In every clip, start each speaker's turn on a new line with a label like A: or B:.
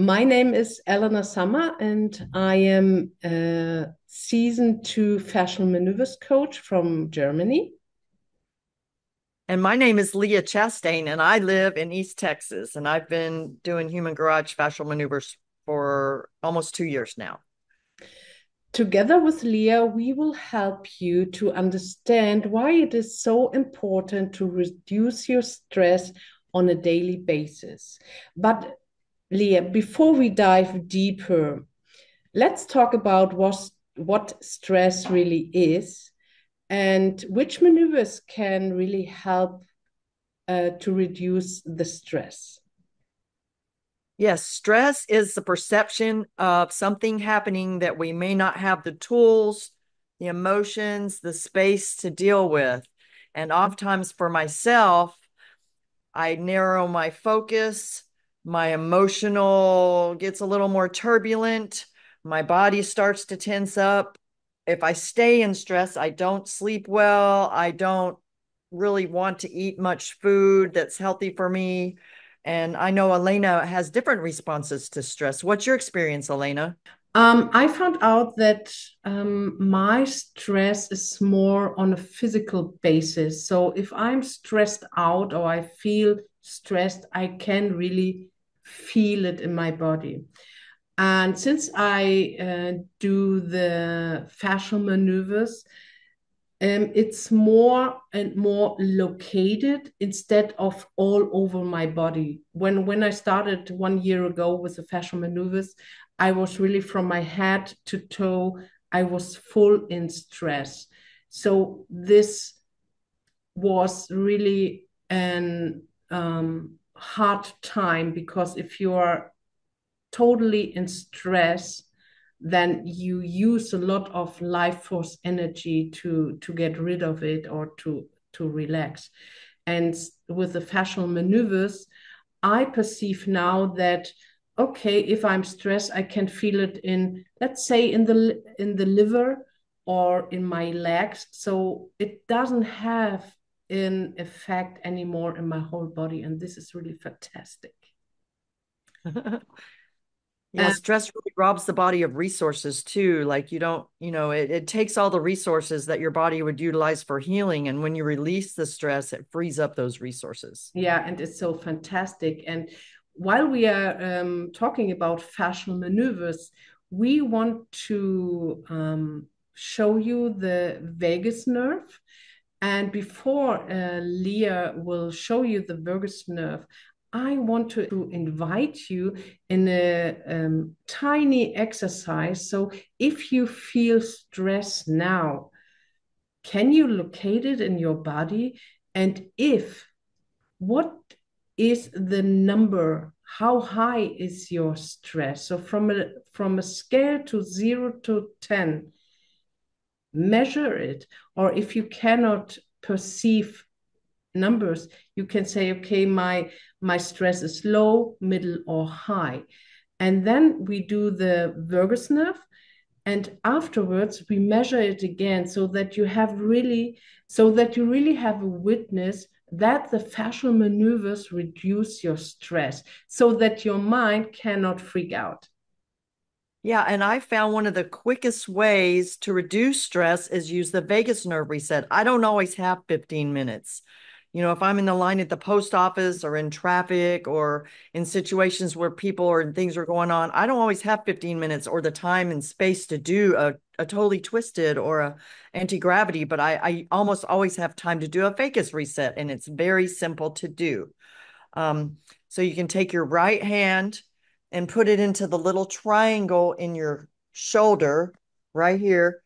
A: My name is Eleanor Summer, and I am a season two Fascial Maneuvers coach from Germany.
B: And my name is Leah Chastain, and I live in East Texas. And I've been doing human garage fascial maneuvers for almost 2 years now.
A: Together with Leah, we will help you to understand why it is so important to reduce your stress on a daily basis. But Leah, before we dive deeper, let's talk about what stress really is and which maneuvers can really help to reduce the stress.
B: Yes, stress is the perception of something happening that we may not have the tools, the emotions, the space to deal with. And oftentimes for myself, I narrow my focus, my emotional gets a little more turbulent, my body starts to tense up. If I stay in stress, I don't sleep well, I don't really want to eat much food that's healthy for me. And I know Elena has different responses to stress. What's your experience, Elena?
A: I found out that my stress is more on a physical basis. So if I'm stressed out or I feel stressed, I can really feel it in my body. And since I do the fascial maneuvers, it's more and more located instead of all over my body. When I started 1 year ago with the fascial maneuvers, I was really from my head to toe, I was full in stress. So this was really an hard time because if you are totally in stress, then you use a lot of life force energy to get rid of it or to relax. And with the fascial maneuvers, I perceive now that okay, if I'm stressed, I can feel it in, let's say, in the liver or in my legs. So it doesn't have an effect anymore in my whole body, and this is really fantastic.
B: Yeah, stress really robs the body of resources too. Like you don't, it takes all the resources that your body would utilize for healing. And when you release the stress, it frees up those resources.
A: Yeah, and it's so fantastic. And while we are talking about fascial maneuvers, we want to show you the vagus nerve. And before Leah will show you the vagus nerve, I want to invite you in a tiny exercise. So if you feel stress now, can you locate it in your body? And if what is the number? How high is your stress? So from a scale to 0 to 10, measure it. Or if you cannot perceive numbers, you can say, okay, my stress is low, middle, or high. And then we do the vagus nerve, and afterwards we measure it again so that you really have a witness that the fascial maneuvers reduce your stress so that your mind cannot freak out.
B: Yeah, and I found one of the quickest ways to reduce stress is use the vagus nerve reset. I don't always have 15 minutes. If I'm in the line at the post office or in traffic or in situations where people or things are going on, I don't always have 15 minutes or the time and space to do a totally twisted or a anti-gravity, but I almost always have time to do a vagus reset, and it's very simple to do. Um, so you can take your right hand and put it into the little triangle in your shoulder right here.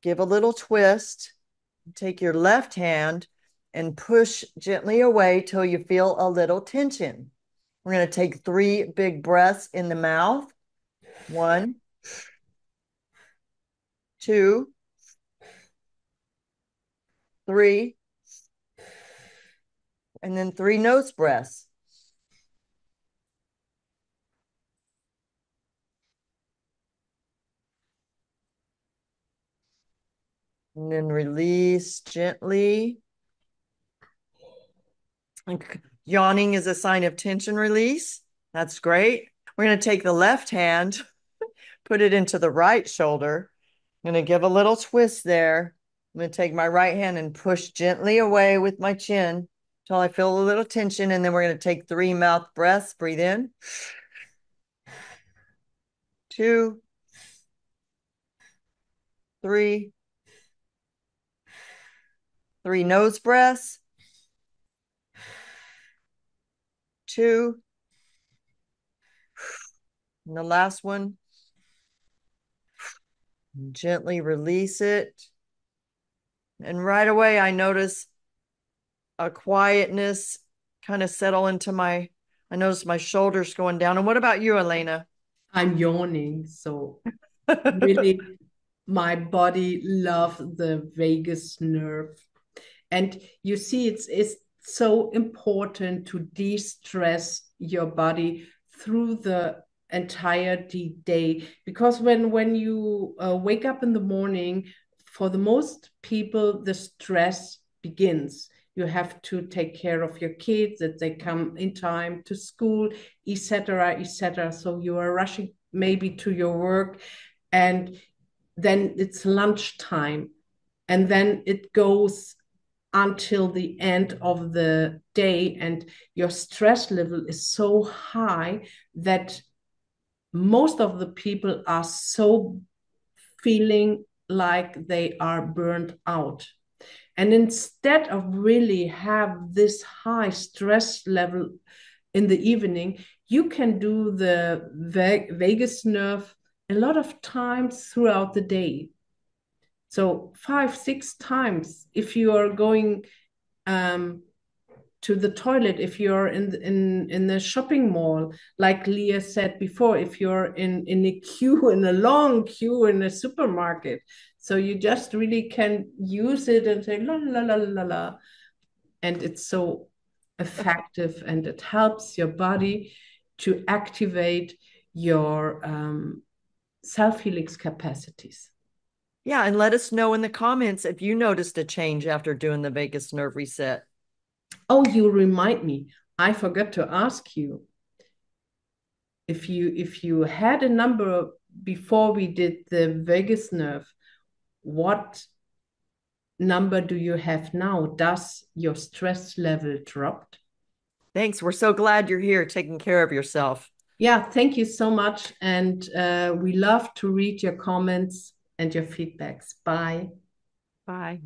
B: Give a little twist. Take your left hand and push gently away till you feel a little tension. We're going to take 3 big breaths in the mouth. 1, 2, 3, and then 3 nose breaths. And then release gently. Yawning is a sign of tension release. That's great. We're going to take the left hand, put it into the right shoulder. I'm going to give a little twist there. I'm going to take my right hand and push gently away with my chin until I feel a little tension. And then we're going to take 3 mouth breaths. Breathe in. 2, 3. 3 nose breaths. 2. And the last one. Gently release it. And right away, I notice a quietness kind of settle into I notice my shoulders going down. And what about you, Elena?
A: I'm yawning, so really my body loves the vagus nerve. And you see, it's so important to de-stress your body through the entire day, because when you wake up in the morning, for the most people, the stress begins. You have to take care of your kids, that they come in time to school, etc., etc. So you are rushing maybe to your work, and then it's lunchtime, and then it goes until the end of the day, and your stress level is so high that most of the people are so feeling like they are burned out. And instead of really have this high stress level in the evening, you can do the vagus nerve a lot of times throughout the day. So 5, 6 times, if you are going to the toilet, if you're in the shopping mall, like Leah said before, if you're in a queue, in a long queue in a supermarket. So you just really can use it and say la la la la la, and it's so effective, and it helps your body to activate your self-healing capacities.
B: Yeah, and let us know in the comments if you noticed a change after doing the vagus nerve reset.
A: Oh, you remind me. I forgot to ask you if you had a number before we did the vagus nerve. What number do you have now? Does your stress level dropped?
B: Thanks. We're so glad you're here taking care of yourself.
A: Yeah, thank you so much. And we love to read your comments and your feedbacks. Bye.
B: Bye.